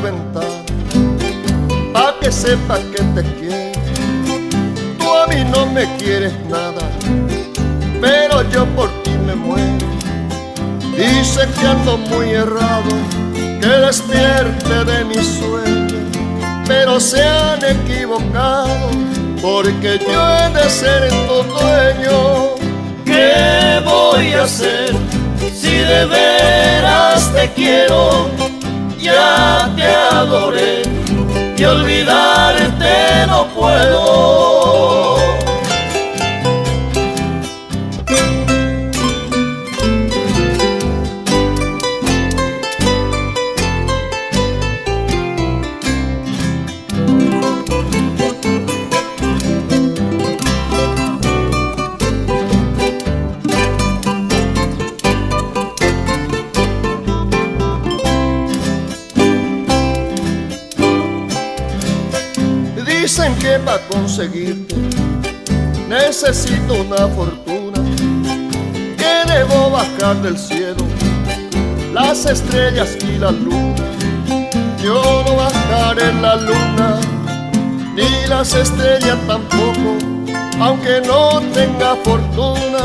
ventana, pa' que sepas que te quiero. Tú a mí no me quieres nada, pero yo por ti me muero. Dice que ando muy errado, que despierte de mi sueño, pero se han equivocado, porque yo he de ser tu dueño. ¿Qué voy a hacer si de veras te quiero? Ya te adoré y olvidarte no puedo. Dicen que para conseguirte necesito una fortuna, que debo bajar del cielo las estrellas y la luna. Yo no bajaré la luna ni las estrellas tampoco, aunque no tenga fortuna,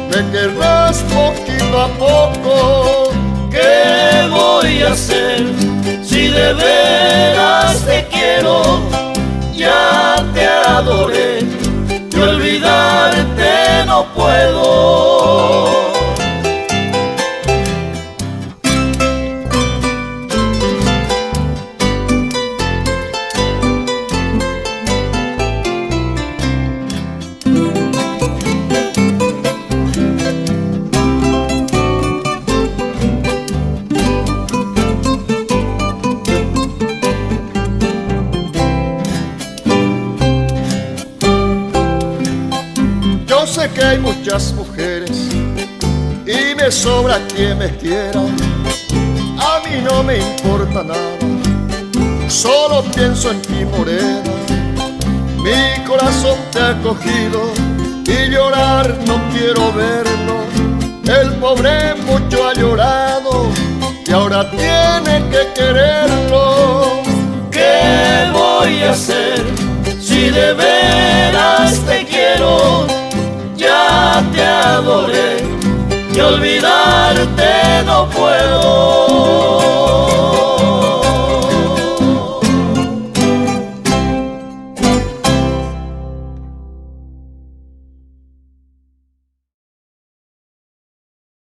me querrás poquito a poco. ¿Qué voy a hacer si de veras te quiero? Ya te adoré y olvidarte no puedo. Yo sé que hay muchas mujeres y me sobra quien me quiera. A mí no me importa nada, solo pienso en ti, morena. Mi corazón te ha cogido y llorar no quiero verlo. El pobre mucho ha llorado y ahora tiene que quererlo.